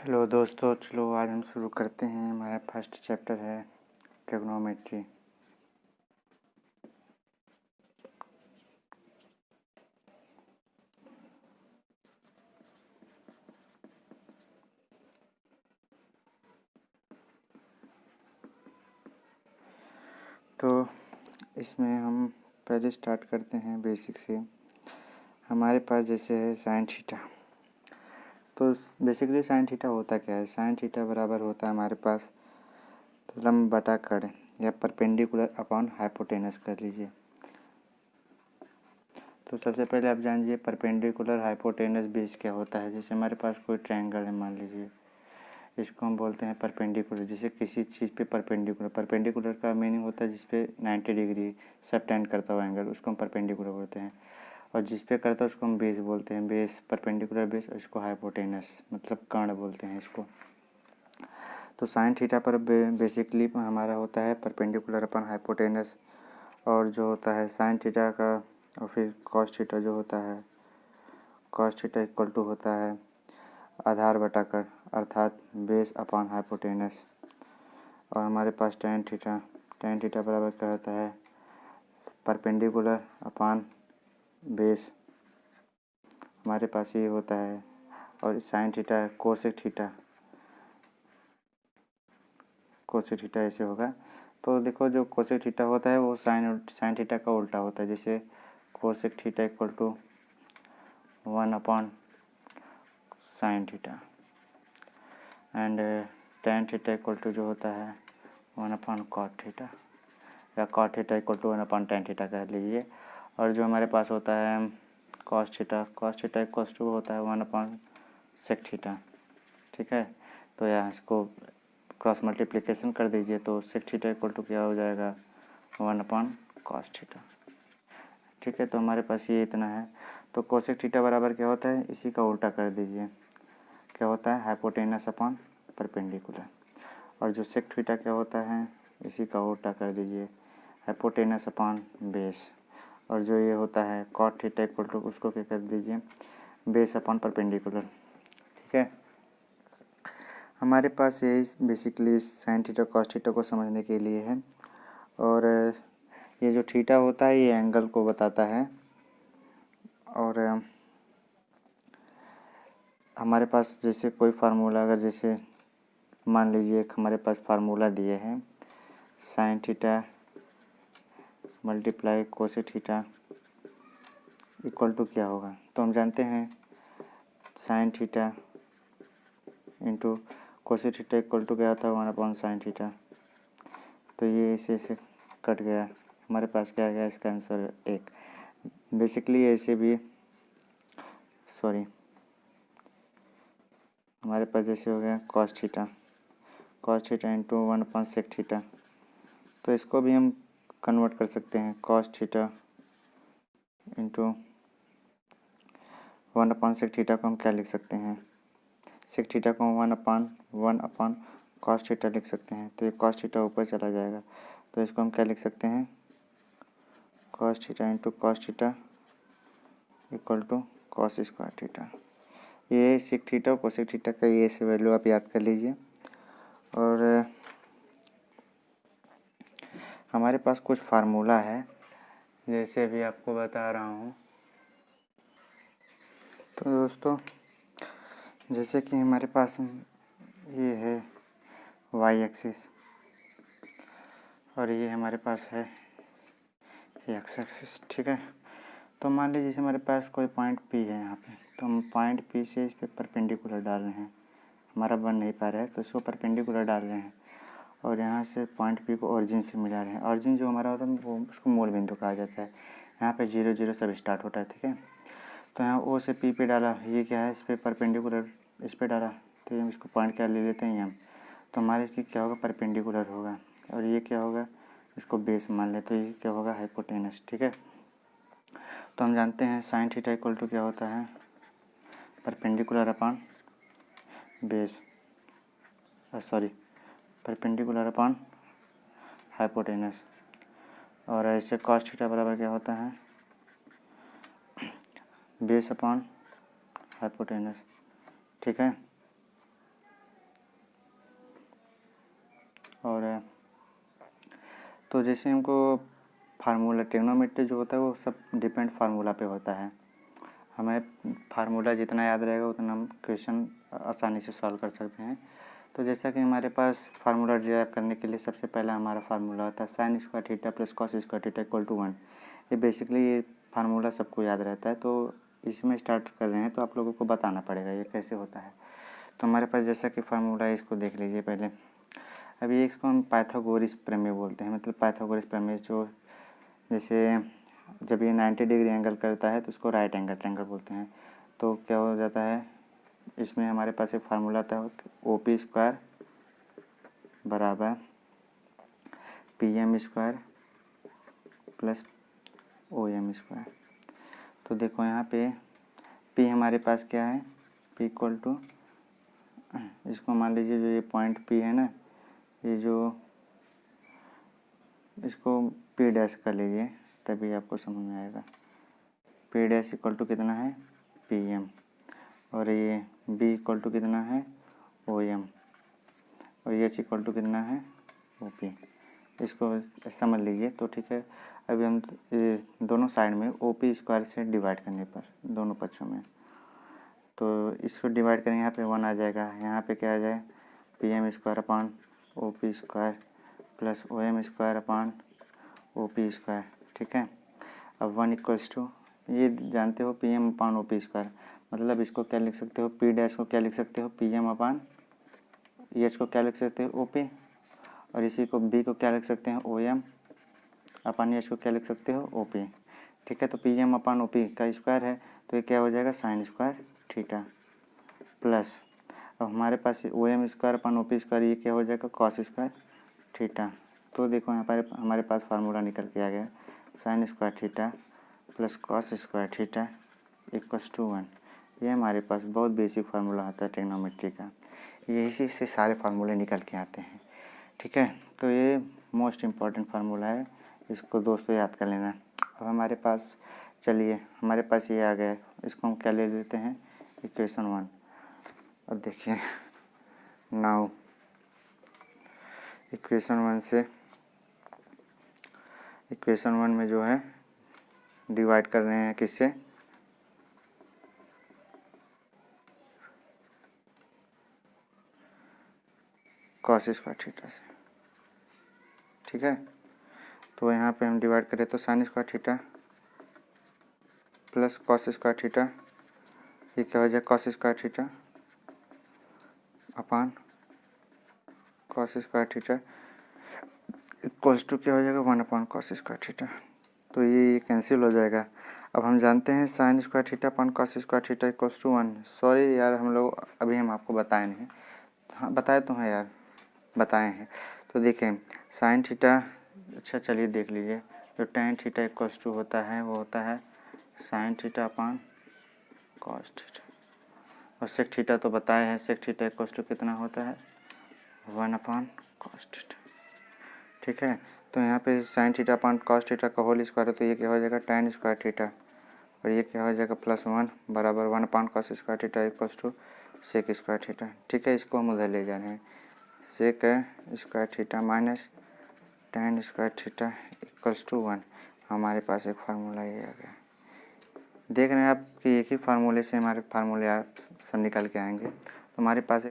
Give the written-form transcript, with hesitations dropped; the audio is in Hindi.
हेलो दोस्तों, चलो आज हम शुरू करते हैं। हमारा फर्स्ट चैप्टर है ट्रिग्नोमेट्री। तो इसमें हम पहले स्टार्ट करते हैं बेसिक से। हमारे पास जैसे है साइन थीटा। तो बेसिकली साइन थीटा होता क्या है? साइन थीटा बराबर होता है हमारे पास लंब बटा कर्ण या परपेंडिकुलर अपॉन हाइपोटेनस कर लीजिए। तो सबसे पहले आप जानिए परपेंडिकुलर हाइपोटेनस बेस क्या होता है। जैसे हमारे पास कोई ट्रायंगल है, मान लीजिए इसको हम बोलते हैं परपेंडिकुलर। जैसे किसी चीज़ पे परपेंडिकुलर का मीनिंग होता है जिस पे 90 डिग्री सबटेंड करता हुआ एंगल, उसको हम परपेंडिकुलर बोलते हैं। और जिस पे करता है उसको हम बेस बोलते हैं, बेस परपेंडिकुलर बेस। और इसको हाइपोटेनस मतलब कर्ण बोलते हैं इसको। तो साइन थीटा पर बेसिकली हमारा होता है परपेंडिकुलर अपन हाइपोटेनस। और जो होता है साइन थीटा का, और फिर कॉस थीटा जो होता है, कॉस थीटा इक्वल टू होता है आधार बटा कर्ण अर्थात बेस अपॉन हाइपोटेनस। और हमारे पास tan थीटा बराबर क्या होता है परपेंडिकुलर अपॉन बेस, हमारे पास ये होता है। और साइन थीटा कोसेक थीटा ऐसे होगा। तो देखो जो कोसेक थीटा होता है वो साइन थीटा का उल्टा होता है। जैसे cosec theta equal to 1 upon sine theta and tan theta equal to जो होता है 1 अपॉन कॉट थीटा, या cot theta equal to 1 upon tan theta कह लीजिए। और जो हमारे पास होता है कॉस थीटा इक्वल टू होता है 1 अपॉन सेक थीटा। ठीक है, तो यहाँ इसको क्रॉस मल्टीप्लिकेशन कर दीजिए तो सेक थीटा इक्वल टू क्या हो जाएगा 1 अपॉन कॉस थीटा। ठीक है, तो हमारे पास ये इतना है। तो कोसेक थीटा बराबर क्या होता है, इसी का उल्टा कर दीजिए, क्या होता है हाइपोटेनस अपॉन परपेंडिकुलर। और जो सेक थीटा क्या होता है, इसी का उल्टा कर दीजिए हाइपोटेनस अपॉन बेस। और जो ये होता है कॉट थीटा इक्वल टू, उसको क्या कर दीजिए बेस अपॉन परपेंडिकुलर। ठीक है, हमारे पास ये basically sine theta cos theta को समझने के लिए है। और ये जो थीटा होता है ये एंगल को बताता है। और हमारे पास जैसे कोई फार्मूला, अगर जैसे मान लीजिए हमारे पास फार्मूला दिए हैं sine theta multiply cosec theta equal to क्या होगा। तो हम जानते हैं sine theta into cosec theta equal to क्या होता है 1 अपॉन साइन थीटा। तो ये इसे कट गया, हमारे पास क्या आ गया, इसका आंसर 1। बेसिकली ऐसे भी हमारे पास जैसे हो गया cos theta into 1 upon sec theta. तो इसको भी हम कन्वर्ट कर सकते हैं cos theta into 1 upon sec theta को हम क्या लिख सकते हैं, सेक थीटा को 1 अपॉन कॉस थीटा लिख सकते हैं। तो ये कॉस थीटा ऊपर चला जाएगा, तो इसको हम क्या लिख सकते हैं cos theta into cos theta equal to cos square theta. ये सेक थीटा और कोसेक थीटा का ये से वैल्यू आप याद कर लीजिए। और हमारे पास कुछ फार्मूला है, जैसे भी आपको बता रहा हूँ। तो दोस्तों जैसे कि हमारे पास ये है वाई एक्सिस और ये हमारे पास है एक्स एक्सिस। ठीक है, तो मान लीजिए जैसे हमारे पास कोई पॉइंट पी है यहाँ पे, तो हम पॉइंट पी से इस पर परपेंडिकुलर डाल रहे हैं, हमारा बन नहीं पा रहा है तो इसको परपेंडिकुलर डाल रहे हैं। और यहाँ से पॉइंट पी को ओरिजिन से मिला रहे हैं। ओरिजिन जो हमारा होता है वो उसको मूल बिंदु कहा जाता है। यहाँ पे 0 0 सब स्टार्ट होता है। ठीक है, तो यहाँ ओ से पी पे डाला, ये क्या है इस पर परपेंडिकुलर इस पर डाला, तो हम इसको पॉइंट क्या ले लेते हैं हम, तो हमारे इसकी क्या होगा परपेंडिकुलर होगा। और ये क्या होगा, इसको बेस मान लेते, तो ये क्या होगा हाइपोटेनस। ठीक है, तो हम जानते हैं साइन थीटा इक्वल टू क्या होता है perpendicular upon base, perpendicular upon hypotenuse. और ऐसे कॉस थीटा बराबर क्या होता है बेस अपॉन हाइपोटेनस। ठीक है, तो जैसे हमको फार्मूला ट्रिग्नोमेट्री जो होता है वो सब डिपेंड फार्मूला पे होता है। हमें फार्मूला जितना याद रहेगा उतना हम क्वेश्चन आसानी से सॉल्व कर सकते हैं। तो जैसा कि हमारे पास फार्मूला डिराइव करने के लिए सबसे पहला हमारा फार्मूला होता है sine square theta plus cos square theta equal to 1। ये बेसिकली ये फार्मूला सबको याद रहता है, तो इसमें स्टार्ट कर रहे हैं तो आप लोगों को बताना पड़ेगा ये कैसे होता है। तो हमारे पास जैसा कि फार्मूला है इसको देख लीजिए पहले। अभी इसको हम पाइथागोरस प्रमेय बोलते हैं, मतलब पाइथागोरस प्रमेय जो जैसे जब ये 90 डिग्री एंगल करता है तो उसको राइट एंगल ट्रायंगल बोलते हैं। तो क्या हो जाता है, इसमें हमारे पास एक फार्मूला था OP स्क्वायर बराबर PM square plus OM square. तो देखो यहाँ पे P हमारे पास क्या है, P इक्वल टू, इसको मान लीजिए जो ये पॉइंट P है ना, ये जो इसको P डैश कर लीजिए तभी आपको समझ में आएगा। P डैश इक्वल टू कितना है PM, और ये B इक्वल टू कितना है OM, और H इक्वल टू कितना है OP। इसको समझ लीजिए तो ठीक है। अभी हम दोनों साइड में OP स्क्वायर से डिवाइड करने पर दोनों पक्षों में, तो इसको डिवाइड करेंगे, यहाँ पे 1 आ जाएगा, यहाँ पे क्या आ जाए PM square upon OP square plus OM square upon OP square. ठीक है, अब 1 इक्वल्स टू, ये जानते हो PM अपान OP स्क्वायर, मतलब इसको क्या लिख सकते हो, P डैश को क्या लिख सकते हो PM अपान H को क्या लिख सकते हो OP, और इसी को B को क्या लिख सकते हैं OM अपान H को क्या लिख सकते हो OP। ठीक है, तो PM अपान OP का स्क्वायर है तो ये क्या हो जाएगा साइन स्क्वायर थीटा प्लस, अब हमारे पास OM square upon OP square ये क्या हो जाएगा कॉस स्क्वायर थीटा। तो देखो यहाँ पर हमारे पास फार्मूला निकल के आ गया sine square theta plus cos square theta equals to 1। ये हमारे पास बहुत बेसिक फार्मूला होता है ट्रिग्नोमेट्री का, ये इसी से सारे फार्मूले निकल के आते हैं। ठीक है, तो ये मोस्ट इम्पॉर्टेंट फार्मूला है, इसको दोस्तों याद कर लेना। अब हमारे पास चलिए हमारे पास ये आ गया, इसको हम क्या ले लेते हैं इक्वेशन 1। अब देखिए नाउ इक्वेशन 1 से इक्वेशन 1 में जो है डिवाइड कर रहे हैं किससे, कॉस स्क्वायर थीटा से। ठीक है, तो यहाँ पे हम डिवाइड करें तो sine square theta plus cos square theta, ये क्या हो जाए cos square theta upon cos square theta equals to क्या हो जाएगा 1 अपान कॉस स्क्वायर थीटा। तो ये कैंसिल हो जाएगा। अब हम जानते हैं sine square theta upon cos square theta equals to 1। Sorry यार, हम लोग अभी हम आपको बताए नहीं, हाँ बताए तो हैं यार, बताए हैं। तो देखें साइन थीटा, अच्छा चलिए देख लीजिए, जो टेन थीटा इक्वल्स टू होता है वो होता है sine theta upon cos theta, और सेक थीटा तो बताए हैं, सेक थीटा इक्वल्स टू कितना होता है 1 अपान कॉस थीटा। ठीक है, तो यहाँ पे sine theta upon cos theta का होल स्क्वायर है तो ये क्या हो जाएगा टेन स्क्वायर थीटा, और ये क्या हो जाएगा प्लस 1 बराबर 1 upon cos square theta equals to sec square theta. ठीक है, इसको हम उधर ले जा रहे हैं, sec square theta minus tan square theta equals to 1। हमारे पास एक फार्मूला ये आ गया। देख रहे हैं आप कि एक ही फार्मूले से हमारे फार्मूले आप सब निकल के आएंगे। तो हमारे पास